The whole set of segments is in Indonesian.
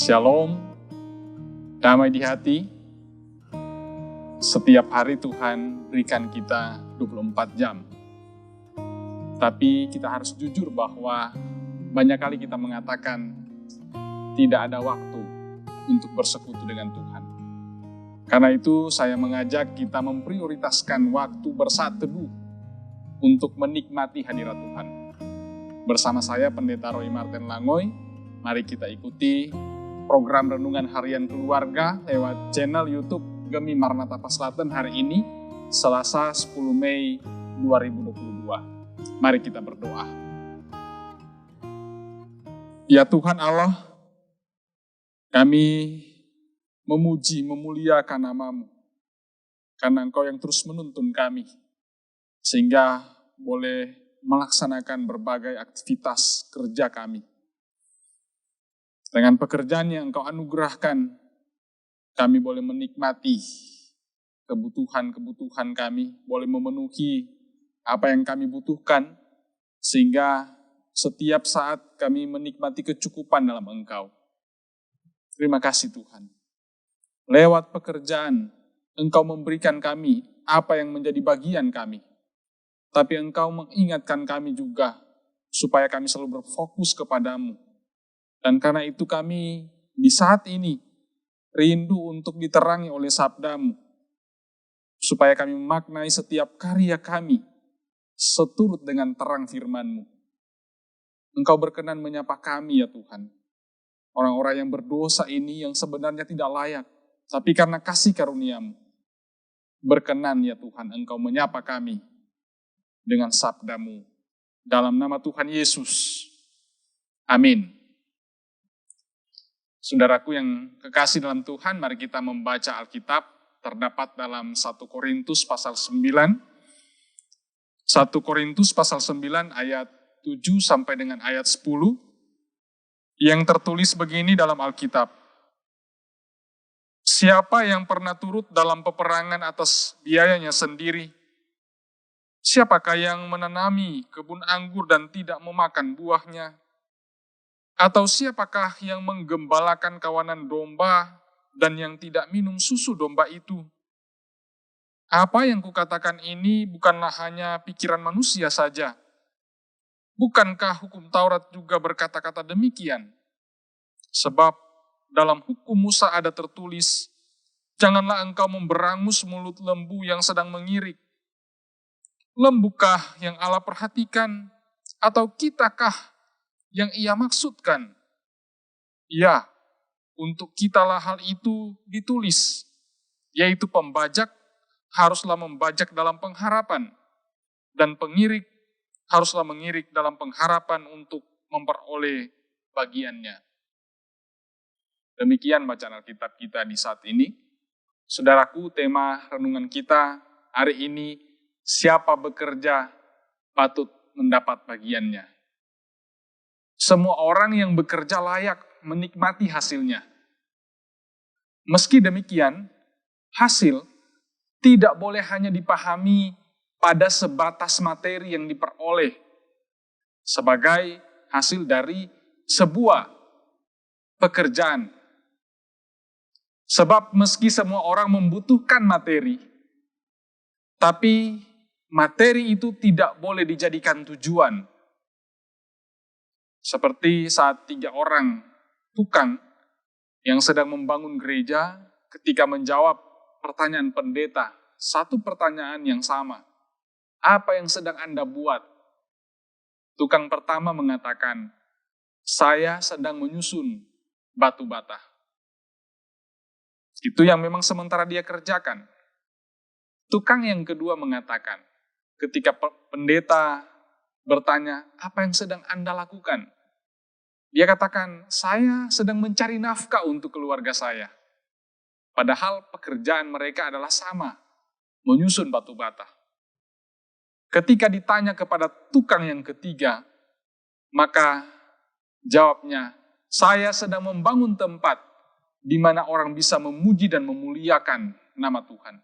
Shalom, damai di hati. Setiap hari Tuhan berikan kita 24 jam. Tapi kita harus jujur bahwa banyak kali kita mengatakan tidak ada waktu untuk bersekutu dengan Tuhan. Karena itu saya mengajak kita memprioritaskan waktu bersaat teduh untuk menikmati hadirat Tuhan. Bersama saya Pendeta Roy Martin Langoy, mari kita ikuti program Renungan Harian Keluarga lewat channel YouTube Gemi Maranatha Paslaten hari ini, Selasa 10 Mei 2022. Mari kita berdoa. Ya Tuhan Allah, kami memuji, memuliakan nama-Mu, karena Engkau yang terus menuntun kami, sehingga boleh melaksanakan berbagai aktivitas kerja kami. Dengan pekerjaan yang Engkau anugerahkan, kami boleh menikmati kebutuhan-kebutuhan kami, boleh memenuhi apa yang kami butuhkan, sehingga setiap saat kami menikmati kecukupan dalam Engkau. Terima kasih Tuhan. Lewat pekerjaan, Engkau memberikan kami apa yang menjadi bagian kami. Tapi Engkau mengingatkan kami juga, supaya kami selalu berfokus kepadamu. Dan karena itu kami di saat ini rindu untuk diterangi oleh sabda-Mu, supaya kami memaknai setiap karya kami seturut dengan terang firman-Mu. Engkau berkenan menyapa kami ya Tuhan, orang-orang yang berdosa ini yang sebenarnya tidak layak, tapi karena kasih karunia-Mu, berkenan ya Tuhan Engkau menyapa kami dengan sabda-Mu. Dalam nama Tuhan Yesus, amin. Saudaraku yang kekasih dalam Tuhan, mari kita membaca Alkitab, terdapat dalam 1 Korintus pasal 9. 1 Korintus pasal 9 ayat 7 sampai dengan ayat 10, yang tertulis begini dalam Alkitab. Siapa yang pernah turut dalam peperangan atas biayanya sendiri? Siapakah yang menanami kebun anggur dan tidak memakan buahnya? Atau siapakah yang menggembalakan kawanan domba dan yang tidak minum susu domba itu? Apa yang kukatakan ini bukanlah hanya pikiran manusia saja. Bukankah hukum Taurat juga berkata-kata demikian? Sebab dalam hukum Musa ada tertulis, janganlah engkau memberangus mulut lembu yang sedang mengirik. Lembukah yang Allah perhatikan, atau kitakah yang ia maksudkan? Ya, untuk kitalah hal itu ditulis, yaitu pembajak haruslah membajak dalam pengharapan, dan pengirik haruslah mengirik dalam pengharapan untuk memperoleh bagiannya. Demikian bacaan Alkitab kita di saat ini. Saudaraku, tema renungan kita hari ini, siapa bekerja patut mendapat bagiannya. Semua orang yang bekerja layak menikmati hasilnya. Meski demikian, hasil tidak boleh hanya dipahami pada sebatas materi yang diperoleh sebagai hasil dari sebuah pekerjaan. Sebab meski semua orang membutuhkan materi, tapi materi itu tidak boleh dijadikan tujuan. Seperti saat 3 orang tukang yang sedang membangun gereja ketika menjawab pertanyaan pendeta, satu pertanyaan yang sama. Apa yang sedang Anda buat? Tukang pertama mengatakan, saya sedang menyusun batu bata. Itu yang memang sementara dia kerjakan. Tukang yang kedua mengatakan, ketika pendeta bertanya, apa yang sedang Anda lakukan? Dia katakan, saya sedang mencari nafkah untuk keluarga saya. Padahal pekerjaan mereka adalah sama, menyusun batu bata. Ketika ditanya kepada tukang yang ketiga, maka jawabnya, saya sedang membangun tempat di mana orang bisa memuji dan memuliakan nama Tuhan.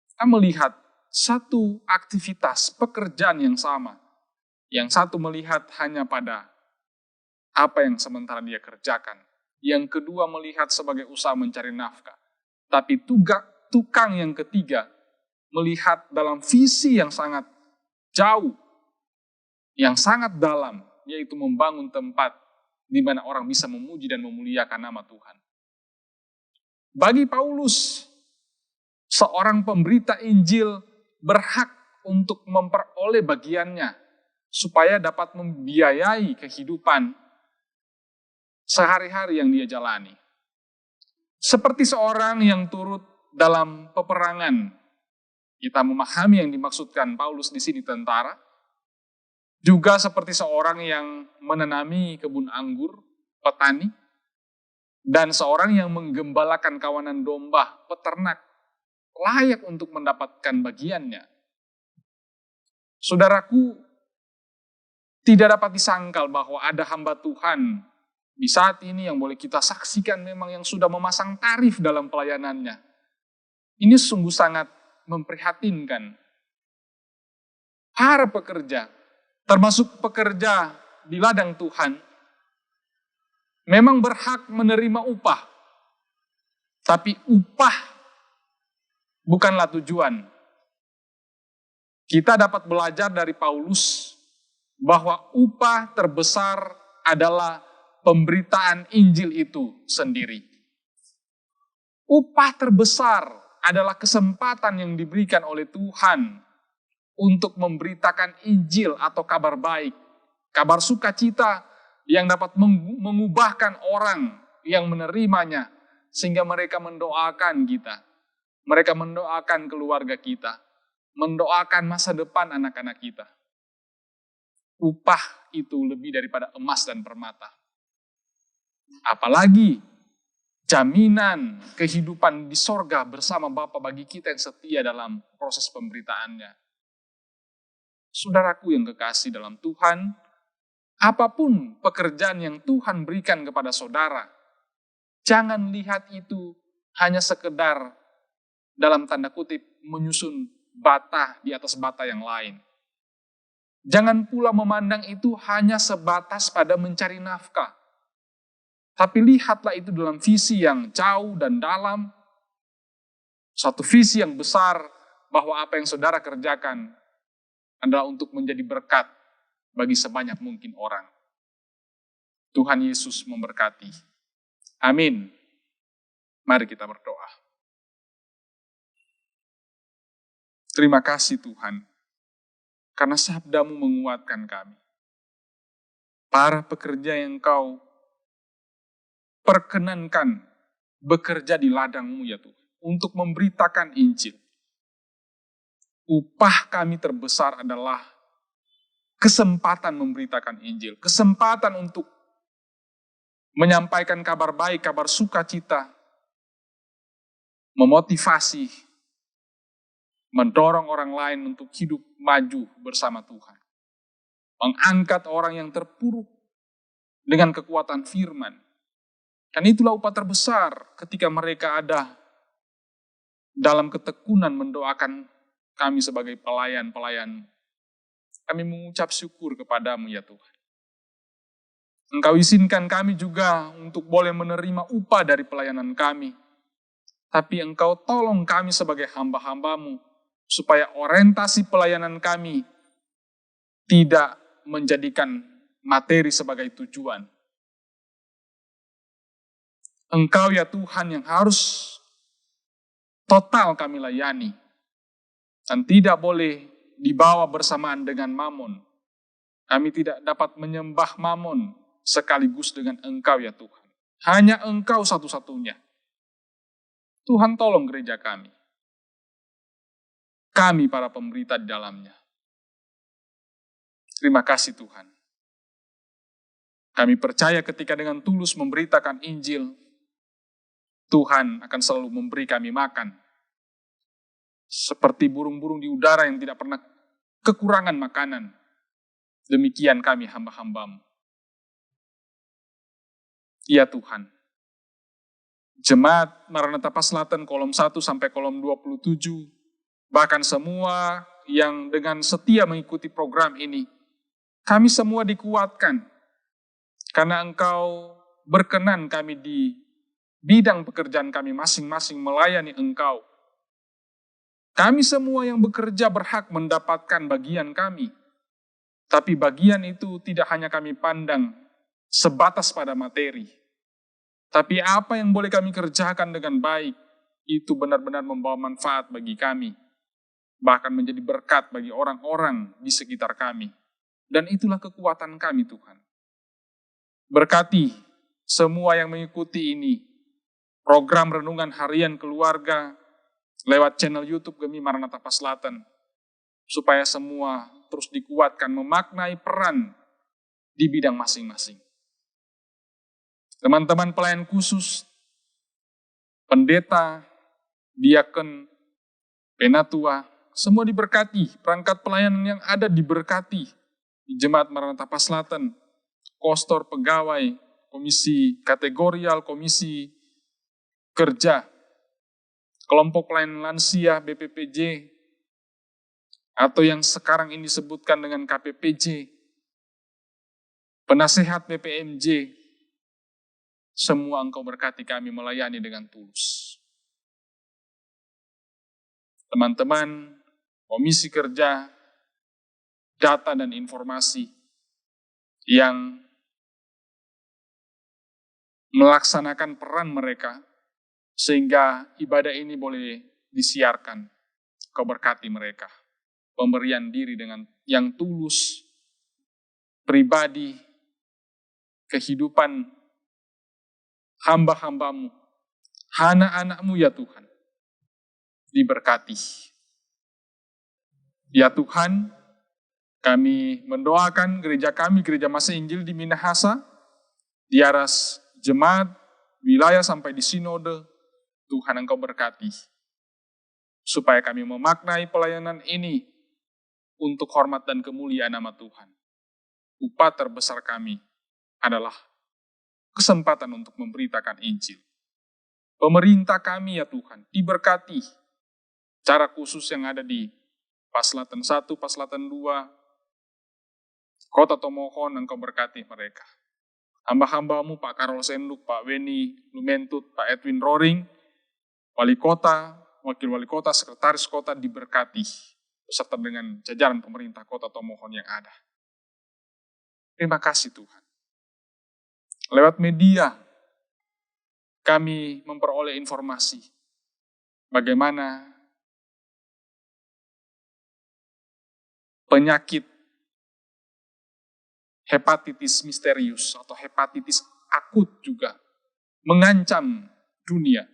Kita melihat satu aktivitas pekerjaan yang sama. Yang satu melihat hanya pada apa yang sementara dia kerjakan. yang kedua melihat sebagai usaha mencari nafkah. Tapi tukang yang ketiga melihat dalam visi yang sangat jauh, yang sangat dalam, yaitu membangun tempat di mana orang bisa memuji dan memuliakan nama Tuhan. Bagi Paulus, seorang pemberita Injil berhak untuk memperoleh bagiannya supaya dapat membiayai kehidupan sehari-hari yang dia jalani. Seperti seorang yang turut dalam peperangan, kita memahami yang dimaksudkan Paulus di sini tentara. Juga seperti seorang yang menanami kebun anggur, petani, dan seorang yang menggembalakan kawanan domba, peternak, layak untuk mendapatkan bagiannya. Saudaraku, tidak dapat disangkal bahwa ada hamba Tuhan di saat ini yang boleh kita saksikan memang yang sudah memasang tarif dalam pelayanannya. Ini sungguh sangat memprihatinkan. Para pekerja, termasuk pekerja di ladang Tuhan, memang berhak menerima upah. Tapi upah bukanlah tujuan. Kita dapat belajar dari Paulus bahwa upah terbesar adalah pemberitaan Injil itu sendiri. Upah terbesar adalah kesempatan yang diberikan oleh Tuhan untuk memberitakan Injil atau kabar baik, kabar sukacita yang dapat mengubahkan orang yang menerimanya, sehingga mereka mendoakan kita, mereka mendoakan keluarga kita, mendoakan masa depan anak-anak kita. Upah itu lebih daripada emas dan permata. Apalagi jaminan kehidupan di sorga bersama Bapa bagi kita yang setia dalam proses pemberitaannya. Saudaraku yang kekasih dalam Tuhan, apapun pekerjaan yang Tuhan berikan kepada saudara, jangan lihat itu hanya sekedar dalam tanda kutip menyusun bata di atas bata yang lain. Jangan pula memandang itu hanya sebatas pada mencari nafkah. Tapi lihatlah itu dalam visi yang jauh dan dalam. Satu visi yang besar bahwa apa yang saudara kerjakan adalah untuk menjadi berkat bagi sebanyak mungkin orang. Tuhan Yesus memberkati. Amin. Mari kita berdoa. Terima kasih Tuhan, karena sabda-Mu menguatkan kami. Para pekerja yang Kau perkenankan bekerja di ladang-Mu ya Tuhan, untuk memberitakan Injil. Upah kami terbesar adalah kesempatan memberitakan Injil, kesempatan untuk menyampaikan kabar baik, kabar sukacita, memotivasi, mendorong orang lain untuk hidup maju bersama Tuhan. Mengangkat orang yang terpuruk dengan kekuatan firman. Dan itulah upah terbesar ketika mereka ada dalam ketekunan mendoakan kami sebagai pelayan-pelayan. Kami mengucap syukur kepadamu ya Tuhan. Engkau izinkan kami juga untuk boleh menerima upah dari pelayanan kami. Tapi Engkau tolong kami sebagai hamba-hambamu, supaya orientasi pelayanan kami tidak menjadikan materi sebagai tujuan. Engkau ya Tuhan yang harus total kami layani. Dan tidak boleh dibawa bersamaan dengan mamon. Kami tidak dapat menyembah mamon sekaligus dengan Engkau ya Tuhan. Hanya Engkau satu-satunya. Tuhan tolong gereja kami. Kami para pemberita di dalamnya. Terima kasih Tuhan. Kami percaya ketika dengan tulus memberitakan Injil, Tuhan akan selalu memberi kami makan. Seperti burung-burung di udara yang tidak pernah kekurangan makanan. Demikian kami hamba-hamba-Mu. Ya Tuhan. Jemaat Maranatha Paslatan kolom 1 sampai kolom 27, bahkan semua yang dengan setia mengikuti program ini, kami semua dikuatkan. Karena Engkau berkenan kami di bidang pekerjaan kami masing-masing melayani Engkau. Kami semua yang bekerja berhak mendapatkan bagian kami. Tapi bagian itu tidak hanya kami pandang sebatas pada materi. Tapi apa yang boleh kami kerjakan dengan baik, itu benar-benar membawa manfaat bagi kami. Bahkan menjadi berkat bagi orang-orang di sekitar kami. Dan itulah kekuatan kami, Tuhan. Berkati semua yang mengikuti ini, program Renungan Harian Keluarga, lewat channel YouTube Gemi Maranatha Paslatan, supaya semua terus dikuatkan memaknai peran di bidang masing-masing. Teman-teman pelayan khusus, pendeta, diaken, penatua, semua diberkati, perangkat pelayanan yang ada diberkati di Jemaat Maranatha Paslatan, kostor, pegawai, komisi kategorial, komisi kerja, kelompok pelayanan lansia, BPPJ, atau yang sekarang ini disebutkan dengan KPPJ, penasehat BPMJ, semua Engkau berkati kami melayani dengan tulus. Teman-teman, komisi kerja, data dan informasi yang melaksanakan peran mereka, sehingga ibadah ini boleh disiarkan. Kau berkati mereka. Pemberian diri dengan yang tulus, pribadi, kehidupan hamba-hambamu, anak-anakmu ya Tuhan, diberkati. Ya Tuhan, kami mendoakan gereja kami, Gereja Masa Injil di Minahasa, di aras jemaat, wilayah sampai di sinode, Tuhan Engkau berkati. Supaya kami memaknai pelayanan ini untuk hormat dan kemuliaan nama Tuhan. Upah terbesar kami adalah kesempatan untuk memberitakan Injil. Pemerintah kami ya Tuhan, diberkati. Cara khusus yang ada di Paslatan 1, Paslatan 2, Kota Tomohon, Engkau berkati mereka. Hamba-hambamu Pak Karol Senduk, Pak Weni Lumentut, Pak Edwin Roring, Wali Kota, Wakil Wali Kota, Sekretaris Kota diberkati, beserta dengan jajaran pemerintah Kota Tomohon yang ada. Terima kasih Tuhan. Lewat media, kami memperoleh informasi bagaimana penyakit hepatitis misterius atau hepatitis akut juga mengancam dunia,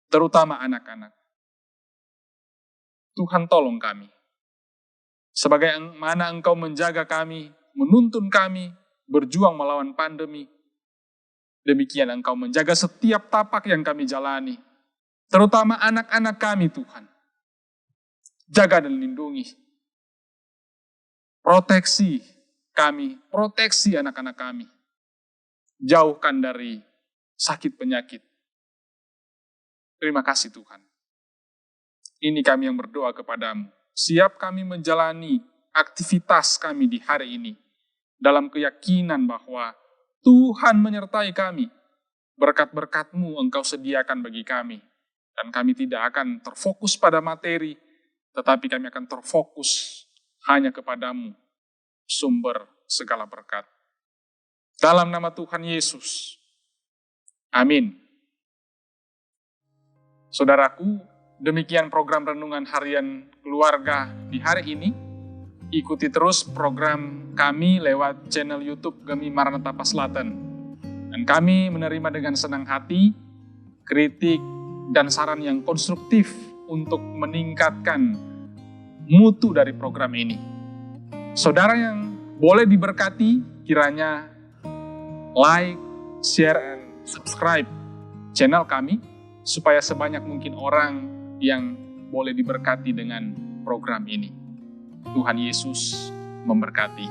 terutama anak-anak. Tuhan tolong kami. Sebagaimana Engkau menjaga kami, menuntun kami, berjuang melawan pandemi, demikian Engkau menjaga setiap tapak yang kami jalani, terutama anak-anak kami Tuhan. Jaga dan lindungi. Proteksi kami, proteksi anak-anak kami. Jauhkan dari sakit penyakit. Terima kasih Tuhan. Ini kami yang berdoa kepadamu. Siap kami menjalani aktivitas kami di hari ini dalam keyakinan bahwa Tuhan menyertai kami. Berkat-berkat-Mu Engkau sediakan bagi kami. Dan kami tidak akan terfokus pada materi, tetapi kami akan terfokus hanya kepadamu, sumber segala berkat. Dalam nama Tuhan Yesus. Amin. Saudaraku, demikian program Renungan Harian Keluarga di hari ini. Ikuti terus program kami lewat channel YouTube Gemi Maranatha Paslatan. Dan kami menerima dengan senang hati kritik dan saran yang konstruktif untuk meningkatkan mutu dari program ini. Saudara yang boleh diberkati, kiranya like, share, and subscribe channel kami, supaya sebanyak mungkin orang yang boleh diberkati dengan program ini. Tuhan Yesus memberkati.